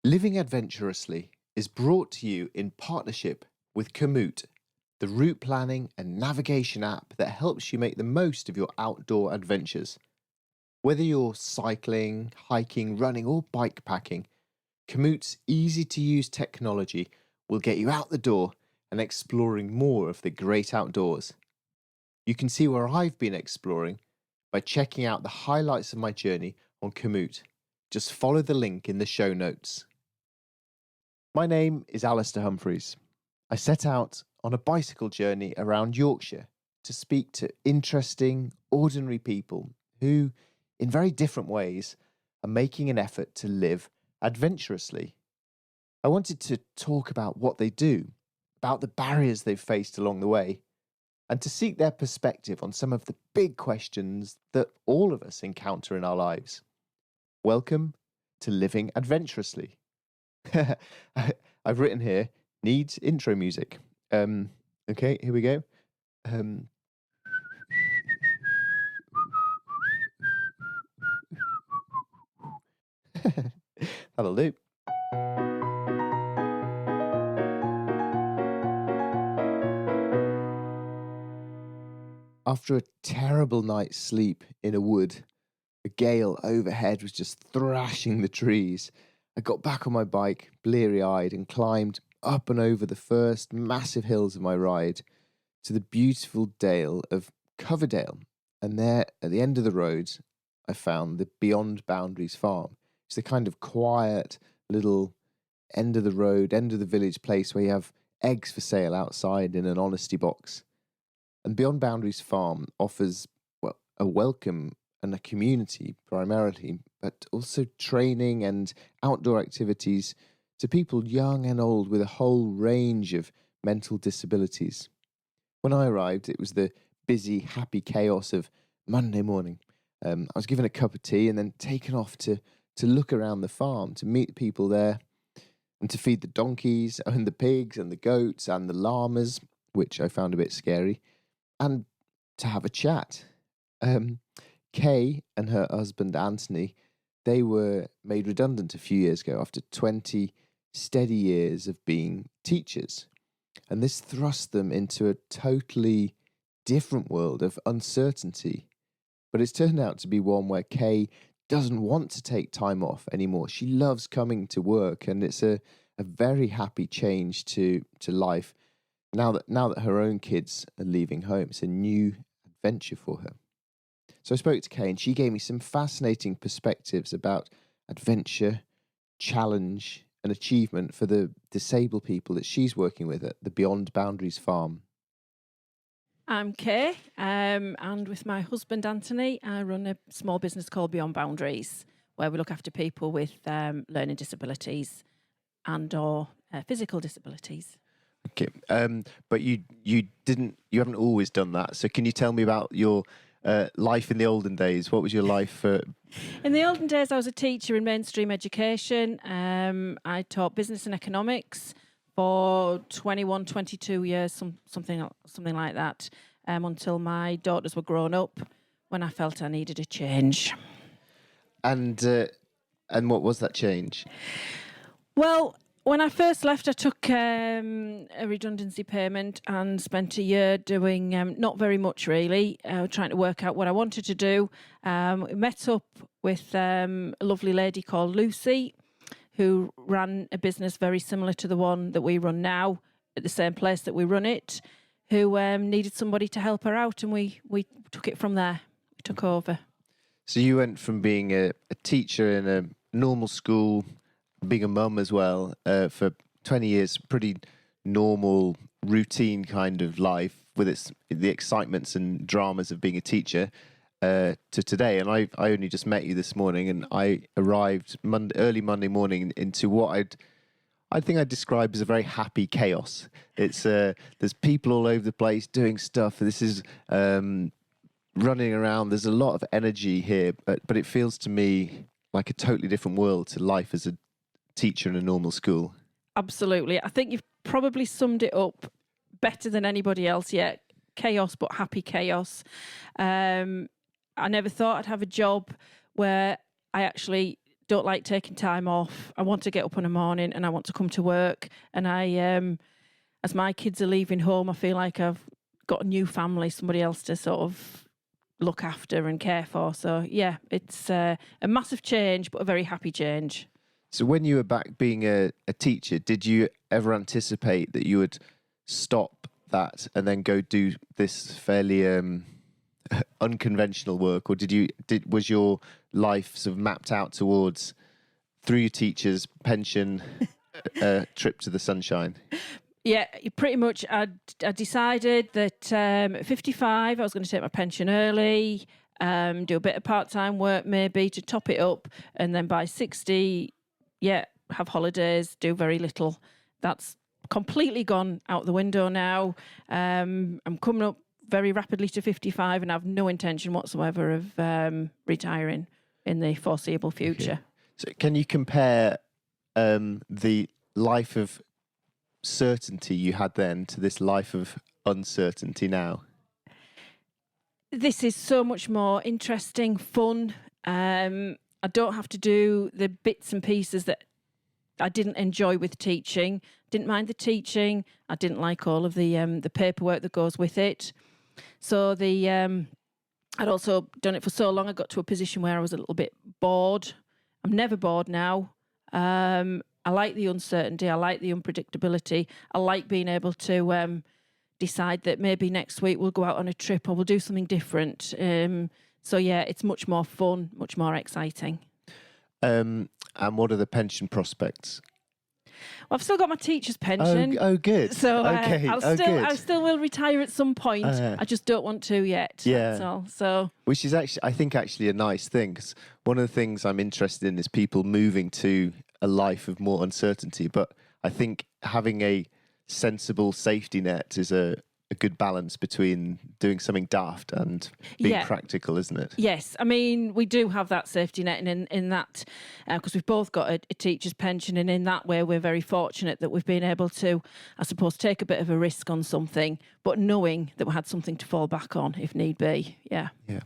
Living Adventurously is brought to you in partnership with Komoot, the route planning and navigation app that helps you make the most of your outdoor adventures. Whether you're cycling, hiking, running, or bike packing, Komoot's easy-to-use technology will get you out the door and exploring more of the great outdoors. You can see where I've been exploring by checking out the highlights of my journey on Komoot. Just follow the link in the show notes. My name is Alastair Humphreys. I set out on a bicycle journey around Yorkshire to speak to interesting, ordinary people who, in very different ways, are making an effort to live adventurously. I wanted to talk about what they do, about the barriers they've faced along the way, and to seek their perspective on some of the big questions that all of us encounter in our lives. Welcome to Living Adventurously. I've written here, needs intro music. Okay, here we go. That'll do. After a terrible night's sleep in a wood, the gale overhead was just thrashing the trees. I got back on my bike, bleary-eyed, and climbed up and over the first massive hills of my ride to the beautiful dale of Coverdale. And there, at the end of the road, I found the Beyond Boundaries farm. It's the kind of quiet little end of the road, end of the village place where you have eggs for sale outside in an honesty box. And Beyond Boundaries farm offers, well, a welcome and a community primarily, but also training and outdoor activities to people young and old with a whole range of mental disabilities. When I arrived, it was the busy, happy chaos of Monday morning. I was given a cup of tea and then taken off to look around the farm, to meet people there and to feed the donkeys and the pigs and the goats and the llamas, which I found a bit scary, and to have a chat. Kay and her husband Anthony, they were made redundant a few years ago after 20 steady years of being teachers. And this thrust them into a totally different world of uncertainty. But it's turned out to be one where Kay doesn't want to take time off anymore. She loves coming to work, and it's a very happy change to life. Now that her own kids are leaving home, it's a new adventure for her. So I spoke to Kay and she gave me some fascinating perspectives about adventure, challenge and achievement for the disabled people that she's working with at the Beyond Boundaries farm. I'm Kay, and with my husband Anthony, I run a small business called Beyond Boundaries, where we look after people with learning disabilities and or physical disabilities. Okay, but you haven't always done that. So can you tell me about your life in the olden days? What was your life? In the olden days, I was a teacher in mainstream education. I taught business and economics for 21, 22 years, something like that, until my daughters were grown up, when I felt I needed a change. And what was that change? Well, when I first left, I took a redundancy payment and spent a year doing not very much, really, trying to work out what I wanted to do. We met up with a lovely lady called Lucy, who ran a business very similar to the one that we run now, at the same place that we run it, who needed somebody to help her out, and we took it from there. We took over. So you went from being a teacher in a normal school, being a mum as well, for 20 years, pretty normal, routine kind of life with the excitements and dramas of being a teacher, to today. And I only just met you this morning, and I arrived early Monday morning into what I think I'd describe as a very happy chaos. It's there's people all over the place doing stuff. This is running around. There's a lot of energy here, but it feels to me like a totally different world to life as a teacher in a normal school. Absolutely. I think you've probably summed it up better than anybody else yet. Chaos, but happy chaos. I never thought I'd have a job where I actually don't like taking time off. I want to get up in the morning and I want to come to work. And as my kids are leaving home, I feel like I've got a new family, somebody else to sort of look after and care for. So, yeah, it's a massive change, but a very happy change. So when you were back being a teacher, did you ever anticipate that you would stop that and then go do this fairly unconventional work, or was your life sort of mapped out towards, through your teacher's pension, trip to the sunshine? Yeah, pretty much. I decided that at 55 I was going to take my pension early, do a bit of part-time work maybe to top it up, and then by 60, have holidays, do very little. That's completely gone out the window now. I'm coming up very rapidly to 55 and I have no intention whatsoever of retiring in the foreseeable future. Okay. So can you compare the life of certainty you had then to this life of uncertainty now? This is so much more interesting, fun. I don't have to do the bits and pieces that I didn't enjoy with teaching. Didn't mind the teaching. I didn't like all of the paperwork that goes with it. So I'd also done it for so long. I got to a position where I was a little bit bored. I'm never bored now. I like the uncertainty. I like the unpredictability. I like being able to decide that maybe next week we'll go out on a trip or we'll do something different. So, yeah, it's much more fun, much more exciting. And what are the pension prospects? Well, I've still got my teacher's pension. Oh, good. So okay. I still will retire at some point. I just don't want to yet. Yeah. That's all. So, which is actually, I think, actually a nice thing, because one of the things I'm interested in is people moving to a life of more uncertainty. But I think having a sensible safety net is a good balance between doing something daft and being practical, isn't it? Yes. I mean, we do have that safety net in that, because we've both got a teacher's pension, and in that way we're very fortunate that we've been able to, I suppose, take a bit of a risk on something, but knowing that we had something to fall back on if need be. Yeah. Yeah.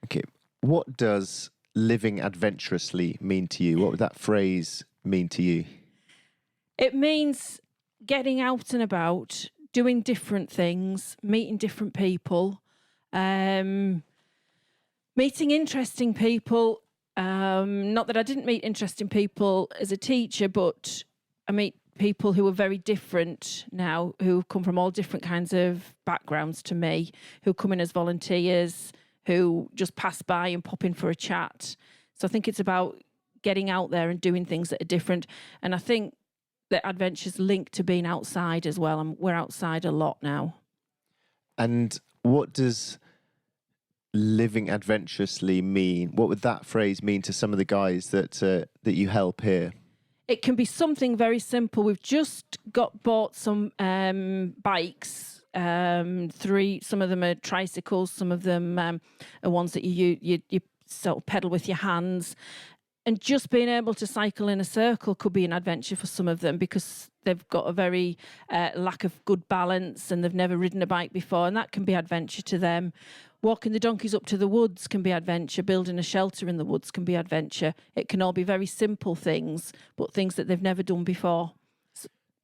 Okay. What does living adventurously mean to you? What would that phrase mean to you? It means getting out and about, doing different things, meeting different people, meeting interesting people. Not that I didn't meet interesting people as a teacher, but I meet people who are very different now, who come from all different kinds of backgrounds to me, who come in as volunteers, who just pass by and pop in for a chat. So I think it's about getting out there and doing things that are different. And I think that adventure's linked to being outside as well, and we're outside a lot now. And what does living adventurously mean? What would that phrase mean to some of the guys that you help here? It can be something very simple. We've just bought some bikes. Some of them are tricycles, some of them are ones that you sort of pedal with your hands. And just being able to cycle in a circle could be an adventure for some of them, because they've got a very lack of good balance and they've never ridden a bike before, and that can be adventure to them. Walking the donkeys up to the woods can be adventure. Building a shelter in the woods can be adventure. It can all be very simple things, but things that they've never done before.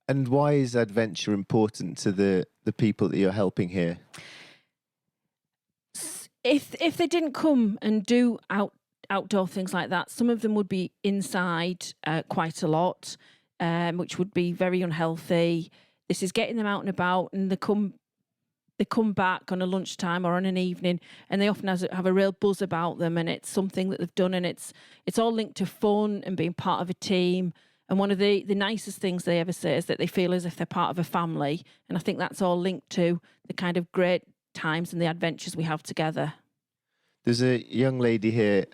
And why is adventure important to the people that you're helping here? If they didn't come and do outdoor things like that, some of them would be inside quite a lot, which would be very unhealthy. This is getting them out and about, and they come back on a lunchtime or on an evening, and they often have a real buzz about them, and it's something that they've done, and it's all linked to fun and being part of a team. And one of the nicest things they ever say is that they feel as if they're part of a family, and I think that's all linked to the kind of great times and the adventures we have together. There's a young lady here,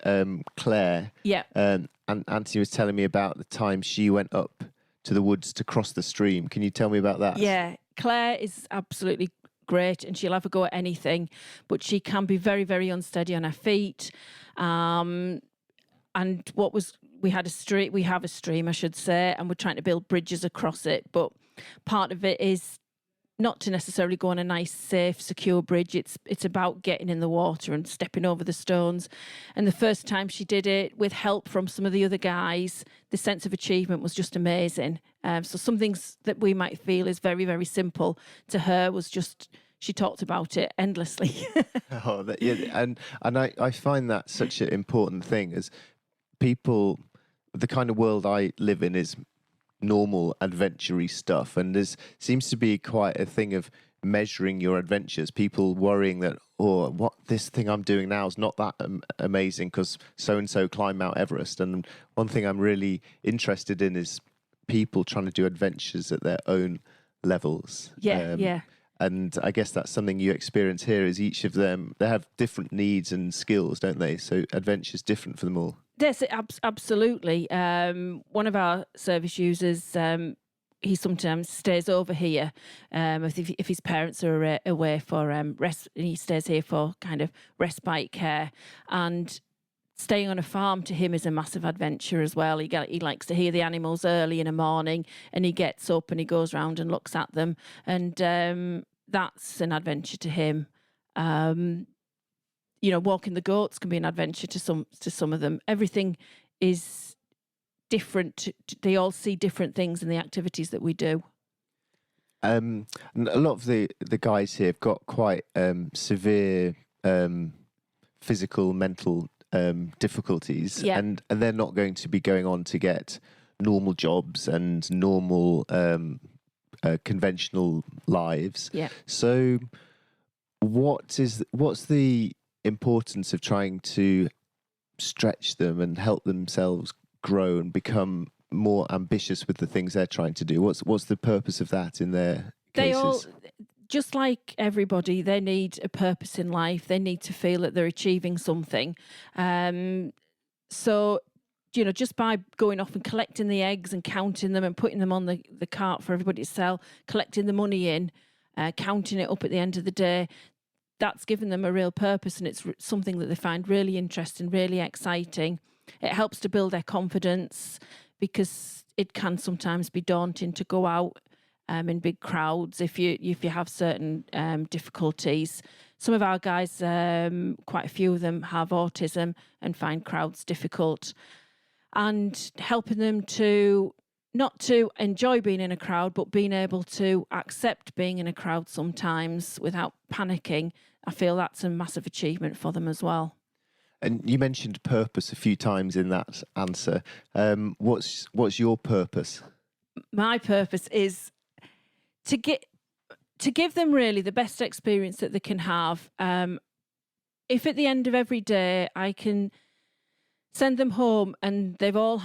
Claire. Yeah. And Anthony was telling me about the time she went up to the woods to cross the stream. Can you tell me about that? Yeah, Claire is absolutely great, and she'll have a go at anything, but she can be very, very unsteady on her feet. And we have a stream, I should say, and we're trying to build bridges across it. But part of it is not to necessarily go on a nice, safe, secure bridge. It's about getting in the water and stepping over the stones. And the first time she did it, with help from some of the other guys, the sense of achievement was just amazing. So some things that we might feel is very, very simple, to her was just, she talked about it endlessly. And I find that such an important thing, as people, the kind of world I live in is normal adventure-y stuff, and there seems to be quite a thing of measuring your adventures, people worrying that, what this thing I'm doing now is not that amazing because so-and-so climbed Mount Everest. And one thing I'm really interested in is people trying to do adventures at their own levels. Yeah. And I guess that's something you experience here, is each of them, they have different needs and skills, don't they? So adventure's different for them all. Yes, absolutely. One of our service users, he sometimes stays over here if his parents are away for rest. He stays here for kind of respite care, and staying on a farm to him is a massive adventure as well. He likes to hear the animals early in the morning, and he gets up and he goes round and looks at them, and that's an adventure to him. Walking the goats can be an adventure to some of them. Everything is different. They all see different things in the activities that we do. And a lot of the guys here have got quite severe physical, mental difficulties, and they're not going to be going on to get normal jobs and normal conventional lives. Yeah. So, what's the importance of trying to stretch them and help themselves grow and become more ambitious with the things they're trying to do? What's the purpose of that in their cases? They all, just like everybody, they need a purpose in life. They need to feel that they're achieving something. So, just by going off and collecting the eggs and counting them and putting them on the cart for everybody to sell, collecting the money in, counting it up at the end of the day, that's given them a real purpose, and it's something that they find really interesting, really exciting. It helps to build their confidence, because it can sometimes be daunting to go out in big crowds if you have certain difficulties. Some of our guys, quite a few of them, have autism and find crowds difficult, and helping them to not to enjoy being in a crowd, but being able to accept being in a crowd sometimes without panicking. I feel that's a massive achievement for them as well. And you mentioned purpose a few times in that answer. What's your purpose? My purpose is to give them really the best experience that they can have. If at the end of every day I can send them home and they've all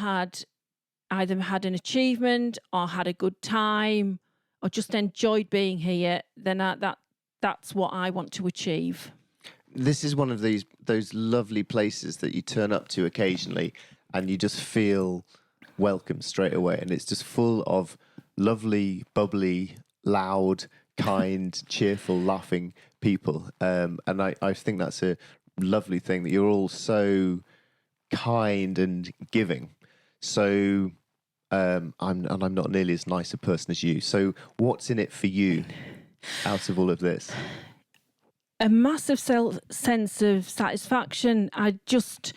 either had an achievement or had a good time or just enjoyed being here, then that's what I want to achieve. This is one of those lovely places that you turn up to occasionally and you just feel welcome straight away, and it's just full of lovely, bubbly, loud, kind, cheerful, laughing people. And I think that's a lovely thing, that you're all so kind and giving. So I'm not nearly as nice a person as you. So what's in it for you out of all of this? A massive sense of satisfaction. Just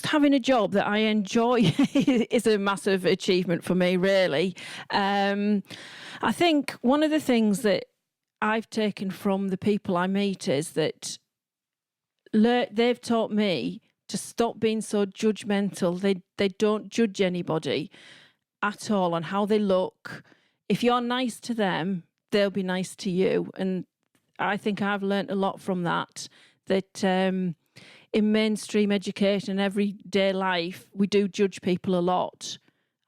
having a job that I enjoy is a massive achievement for me, really. I think one of the things that I've taken from the people I meet is that they've taught me to stop being so judgmental. They don't judge anybody at all on how they look. If you're nice to them, they'll be nice to you. And I think I've learnt a lot from that in mainstream education and everyday life, we do judge people a lot.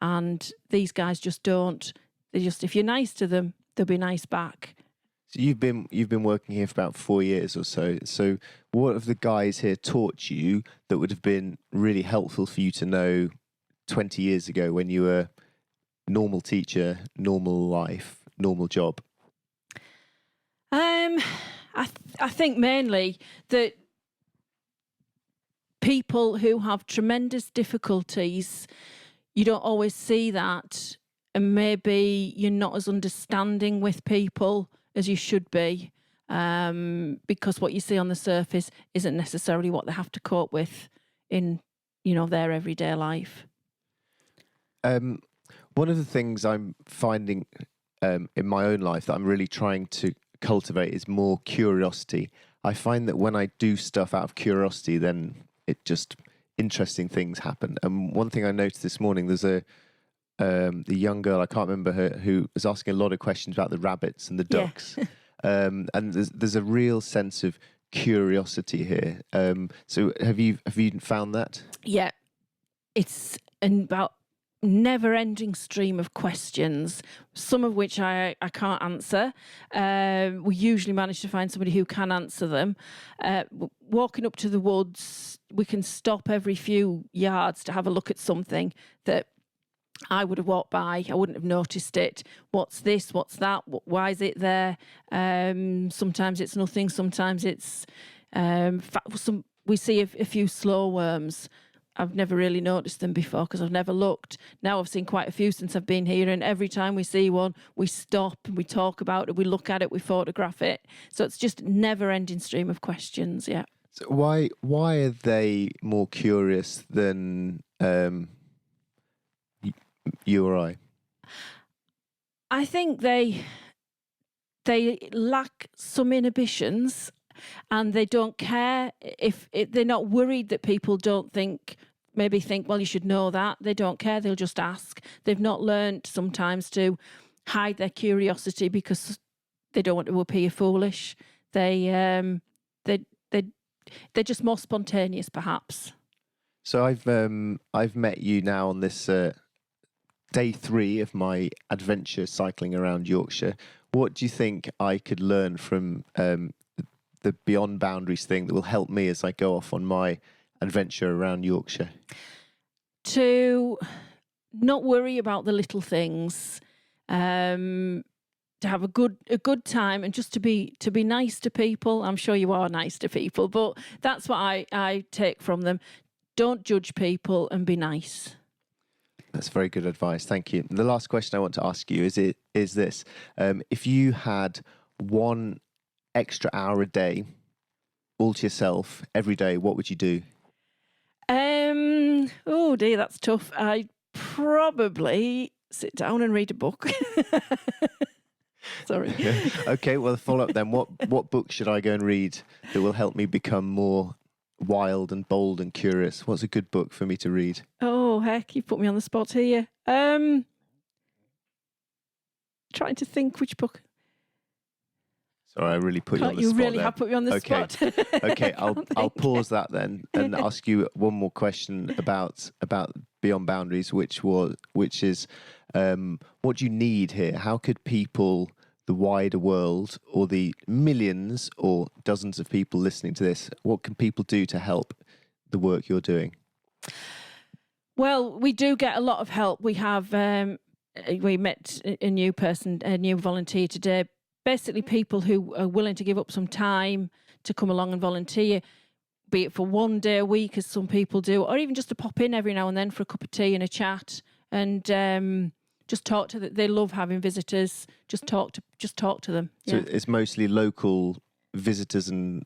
And these guys just don't. If you're nice to them, they'll be nice back. So you've been working here for about 4 years or so. So what have the guys here taught you that would have been really helpful for you to know 20 years ago when you were normal teacher, normal life, normal job? I think mainly that people who have tremendous difficulties, you don't always see that and maybe you're not as understanding with people as you should be, because what you see on the surface isn't necessarily what they have to cope with in, their everyday life. One of the things I'm finding in my own life that I'm really trying to cultivate is more curiosity. I find that when I do stuff out of curiosity, then interesting things happen. And one thing I noticed this morning, there's the young girl, I can't remember her, who was asking a lot of questions about the rabbits and the ducks. Yeah. And there's a real sense of curiosity here. So have you found that? Yeah, it's about never-ending stream of questions, some of which I can't answer. We usually manage to find somebody who can answer them. Walking up to the woods, we can stop every few yards to have a look at something that I would have walked by. I wouldn't have noticed it. What's this? What's that? Why is it there? Sometimes it's nothing. Sometimes it's we see a few slow worms. I've never really noticed them before because I've never looked. Now I've seen quite a few since I've been here, and every time we see one, we stop and we talk about it, we look at it, we photograph it. So it's just never-ending stream of questions, yeah. So why are they more curious than you or I? I think they lack some inhibitions, and they don't care if they're not worried that people don't think, well, you should know that. They don't care. They'll just ask. They've not learned sometimes to hide their curiosity because they don't want to appear foolish. They're just more spontaneous, perhaps. So I've met you now on this day 3 of my adventure cycling around Yorkshire. What do you think I could learn from the Beyond Boundaries thing that will help me as I go off on my adventure around Yorkshire? To not worry about the little things, to have a good time, and just to be nice to people. I'm sure you are nice to people, but that's what I take from them. Don't judge people and be nice. That's very good advice. Thank you. The last question I want to ask you is this: if you had 1 extra hour a day, all to yourself, every day, what would you do? Oh dear, that's tough. I'd probably sit down and read a book. Sorry. Okay, well, follow up then. What book should I go and read that will help me become more wild and bold and curious? What's a good book for me to read? Oh, heck, you put me on the spot here. Trying to think which book. Sorry, I really put you on the spot. You really have put me on the spot. Okay, I'll pause that then and ask you one more question about Beyond Boundaries, which is what do you need here? How could people, the wider world, or the millions or dozens of people listening to this, what can people do to help the work you're doing? Well, we do get a lot of help. We have we met a new volunteer today. Basically, people who are willing to give up some time to come along and volunteer, be it for 1 day a week, as some people do, or even just to pop in every now and then for a cup of tea and a chat, and just talk to them. They love having visitors. Just talk to them. So yeah. It's mostly local visitors and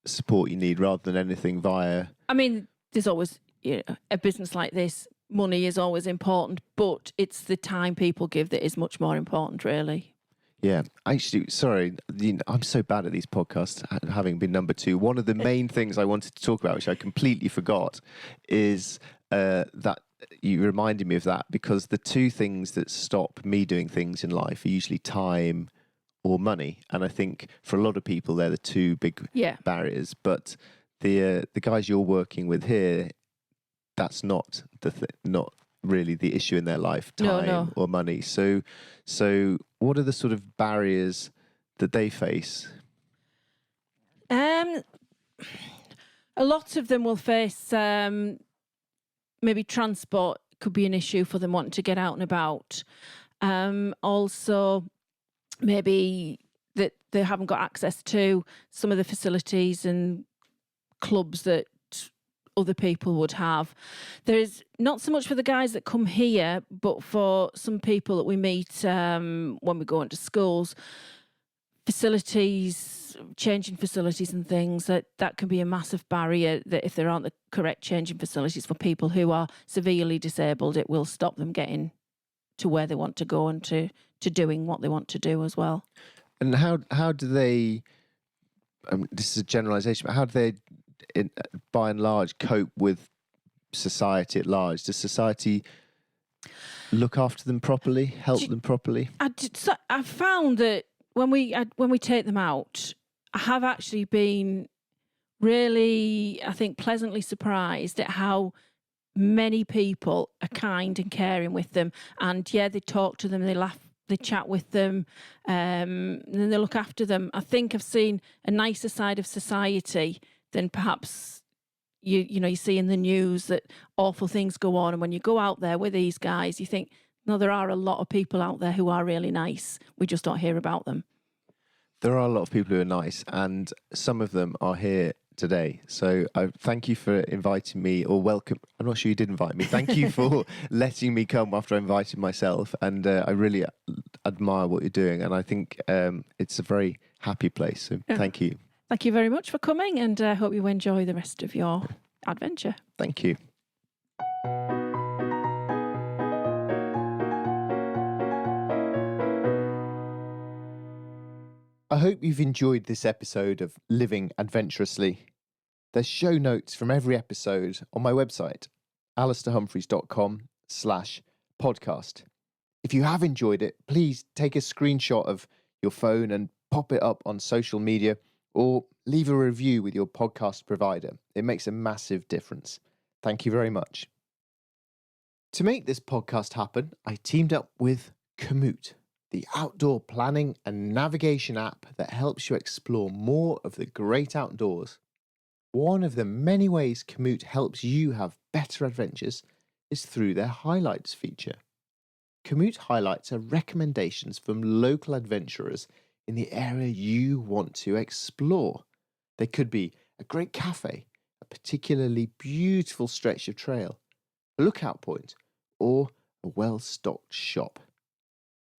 support you need, rather than anything via. I mean, there's always a business like this. Money is always important, but it's the time people give that is much more important, really. Yeah, actually, sorry, I'm so bad at these podcasts, having been number 2. One of the main things I wanted to talk about, which I completely forgot, is that you reminded me of that, because the 2 things that stop me doing things in life are usually time or money. And I think for a lot of people, they're the 2 big barriers. But the guys you're working with here, that's not not really the issue in their life, time or money. So what are the sort of barriers that they face? A lot of them will face maybe transport could be an issue for them wanting to get out and about. Also, maybe that they haven't got access to some of the facilities and clubs that other people would have. There is not so much for the guys that come here, but for some people that we meet when we go into schools, facilities, changing facilities and things, that can be a massive barrier, that if there aren't the correct changing facilities for people who are severely disabled, it will stop them getting to where they want to go and to doing what they want to do as well. And how do they, this is a generalisation, but how do they, by and large, cope with society at large? Does society look after them properly, help them properly? I've found that when we take them out, I have actually been really, I think, pleasantly surprised at how many people are kind and caring with them. And yeah, they talk to them, they laugh, they chat with them, and then they look after them. I think I've seen a nicer side of society than perhaps you see in the news, that awful things go on. And when you go out there with these guys, you think, no, there are a lot of people out there who are really nice. We just don't hear about them. There are a lot of people who are nice, and some of them are here today. So I thank you for inviting me, or welcome. I'm not sure you did invite me. Thank you for letting me come after I invited myself. And I really admire what you're doing. And I think it's a very happy place. So thank you. Thank you very much for coming, and I hope you enjoy the rest of your adventure. Thank you. I hope you've enjoyed this episode of Living Adventurously. There's show notes from every episode on my website, alastairhumphreys.com/podcast. If you have enjoyed it, please take a screenshot of your phone and pop it up on social media, or leave a review with your podcast provider. It makes a massive difference. Thank you very much. To make this podcast happen, I teamed up with Komoot, the outdoor planning and navigation app that helps you explore more of the great outdoors. One of the many ways Komoot helps you have better adventures is through their highlights feature. Komoot highlights are recommendations from local adventurers in the area you want to explore. They could be a great cafe, a particularly beautiful stretch of trail, a lookout point, or a well-stocked shop.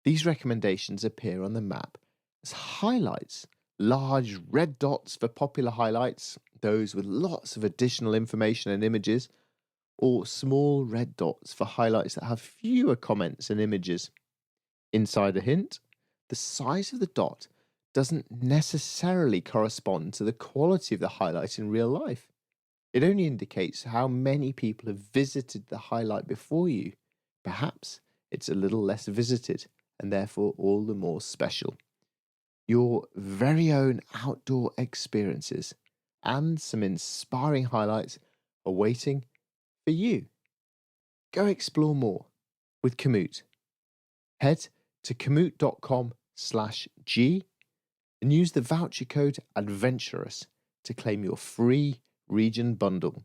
These recommendations appear on the map as highlights, large red dots for popular highlights, those with lots of additional information and images, or small red dots for highlights that have fewer comments and images. Inside a hint, the size of the dot doesn't necessarily correspond to the quality of the highlight in real life. It only indicates how many people have visited the highlight before you. Perhaps it's a little less visited and therefore all the more special. Your very own outdoor experiences and some inspiring highlights are waiting for you. Go explore more with Komoot. Head to komoot.com/G and use the voucher code ADVENTUROUS to claim your free region bundle.